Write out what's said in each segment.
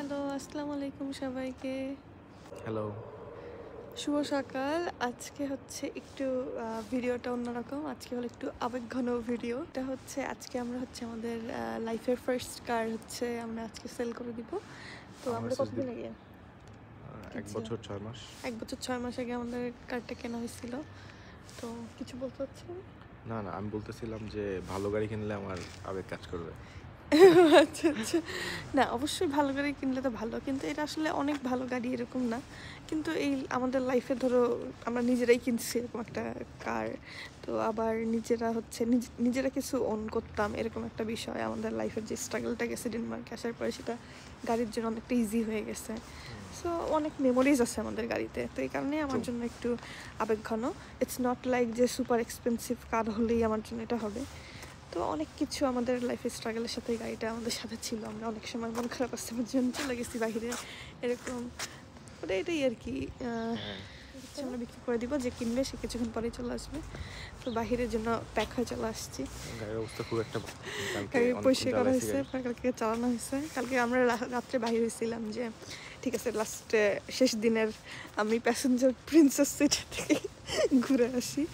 Hello, আসসালামু আলাইকুম সবাইকে। হ্যালো। শুভ সকাল। আজকে হচ্ছে একটু ভিডিওটা অন্যরকম। আজকে হলো একটু আবেগঘন ভিডিও। এটা হচ্ছে আজকে আমরা হচ্ছে আমাদের লাইফের ফার্স্ট কার হচ্ছে আমরা আজকে সেল করে দিব। তো আমার আমরা শেষ দিন কতদিন আগে ১ বছর ৬ মাস। ১ বছর ৬ মাস আগে আমাদের কারটা কেনা হয়েছিল। তো কিছু বলতে হচ্ছে না, আমি বলতেছিলাম যে ভালো গাড়ি কিনলে আমার আবেগ কাজ করবে। আচ্ছা আচ্ছা। না অবশ্যই ভালো গাড়ি কিনলে তো ভালো, কিন্তু এটা আসলে অনেক ভালো গাড়ি এরকম না। কিন্তু এই আমাদের লাইফে ধরো আমরা নিজেরাই কিনছি এরকম একটা কার, তো আবার নিজেরা হচ্ছে নিজেরা কিছু ওন করতাম, এরকম একটা বিষয় আমাদের লাইফের যে স্ট্রাগলটা গেছে ডেনমার্কে আসার পরে সেটা গাড়ির জন্য অনেকটা ইজি হয়ে গেছে। সো অনেক মেমোরিজ আছে আমাদের গাড়িতে, তো এই কারণে আমার জন্য একটু আবেগঘন। ইটস নট লাইক যে সুপার এক্সপেন্সিভ কার হলেই আমার জন্য এটা হবে। তো অনেক কিছু আমাদের লাইফে স্ট্রাগলের সাথে গাড়িটা আমাদের সাথে ছিল। আমরা অনেক সময় মন খারাপ আসতে জন্য চলে গেছি বাহিরে, এরকম। ওটা এটাই আর কি। আমরা বিক্রি করে দিব, যে কিনবে সে কিছুক্ষণ পরেই চলে আসবে। তো বাহিরের জন্য প্যাক হয়ে চলে আসছি। গাড়ির অবস্থা খুব একটা গাড়ি পরিষ্কার করা হয়েছে, কালকে চালানো হয়েছে। কালকে আমরা রাত্রে বাহির হয়েছিলাম যে ঠিক আছে লাস্টে শেষ দিনের আমি প্যাসেঞ্জার প্রিন্সেস সিট থেকে ঘুরে আসি।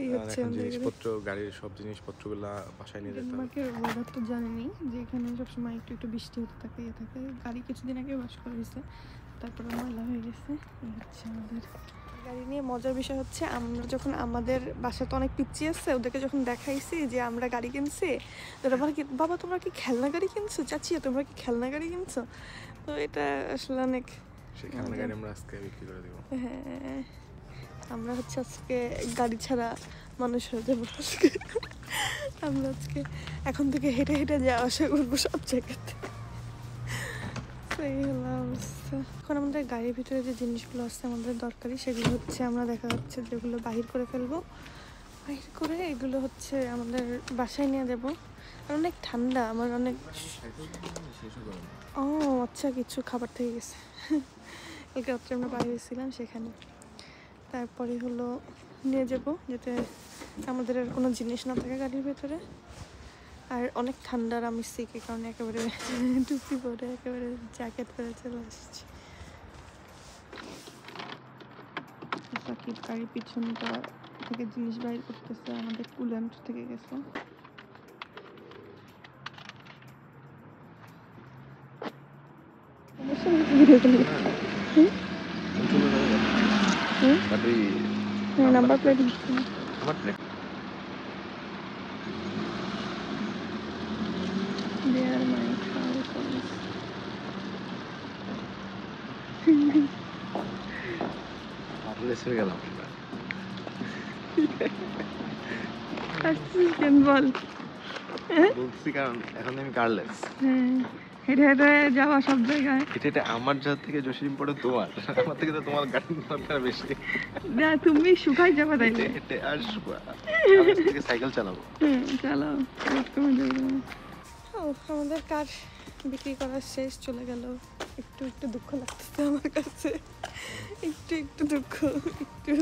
এই হচ্ছে জিনিসপত্র, গাড়ির সব জিনিসপত্রগুলো বাসায় নিয়ে যেতে হবে। ডেনমার্কের ওয়েদার তো জানেনই যে এখানে সবসময় একটু একটু বৃষ্টি হতে থাকে থাকে। গাড়ি কিছুদিন আগে ওয়াশ করে দিয়েছে, তারপরে ময়লা হয়ে গেছে। এই হচ্ছে আমাদের গাড়ি নিয়ে মজার বিষয় হচ্ছে আমরা যখন আমাদের বাসা তো অনেক পিচ্ছি আছে, ওদেরকে যখন দেখাইছি যে আমরা গাড়ি কিনছি, ওরা বলে কি বাবা তোমরা কি খেলনা গাড়ি কিনছো, চাচি তোমরা কি খেলনা গাড়ি কিনছো। তো এটা আসলে অনেক সেই খেলনা গাড়ি আমরা আজকে বিক্রি করে দেবো। হ্যাঁ, আমরা হচ্ছে আজকে গাড়ি ছাড়া মানুষ হয়ে যাবো আজকে। আমরা আজকে এখন থেকে হেঁটে হেঁটে যাওয়া আসা করবো সব জায়গাতে। সেই হলো অবস্থা। এখন আমাদের গাড়ির ভিতরে যে জিনিসগুলো আছে আমাদের দরকারি, সেগুলো হচ্ছে আমরা দেখা যাচ্ছে যেগুলো বাহির করে ফেলবো। বাহির করে এগুলো হচ্ছে আমাদের বাসায় নিয়ে যাবো। অনেক ঠান্ডা, আমার অনেক ও আচ্ছা কিছু খাবার থেকে গেছে। কালকে রাত্রে আমরা বাইরে ছিলাম সেখানে। তারপরে হলো নিয়ে যাবো যাতে আমাদের আর কোনো জিনিস না থাকে গাড়ির ভেতরে। আর অনেক ঠান্ডার আমি সিক, এই কারণে একেবারে টুপি পরে একেবারে জ্যাকেট পরে চলে আসছি। সাকিব গাড়ির পিছনটা থেকে জিনিস বাইর করতেছে, আমাদের কুল্যান্ট থেকে গেছে। নাম্বার প্লেট আমার প্লেট দেয়ার মাই খাওয়া হয়ে গেলাম। বল। বলছি কারণ এখন আমি কারলেস। হেঁটে হেঁটে যাওয়া সব জায়গায়। এটা আমার যা থেকে জসিম পড়ে তোমার, আমার থেকে তো তোমার গাড়ি দরকার বেশি। না তুমি শুকাই যাবে তাইলে। হেঁটে আসবো, থেকে সাইকেল চালাবো। চালাও। আমাদের কার বিক্রি করা শেষ, চলে গেল। একটু একটু দুঃখ লাগতেছে আমার কাছে, একটু একটু দুঃখ, একটু।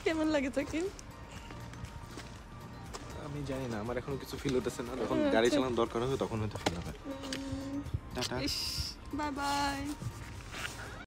কেমন লাগে তোকে? আমি জানি না, আমার এখনো কিছু ফিল হতেছে না। যখন গাড়ি চালানোর দরকার হবে তখন হয়তো ফিল হবে। Tata, bye bye.